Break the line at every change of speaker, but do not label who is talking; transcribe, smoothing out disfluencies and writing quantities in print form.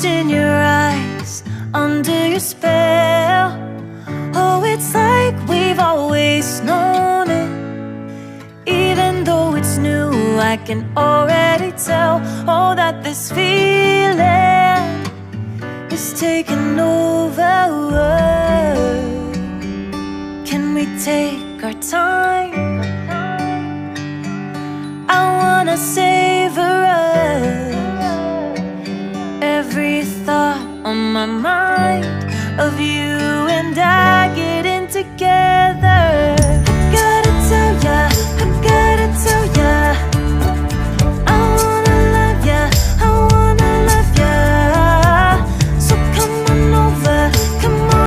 lost in your eyes, under your spell. Oh, it's like we've always known it. Even though it's new, I can already tell. Oh, that this feeling is taking over. Can we take our time? I wanna savor us. Every thought on my mind of you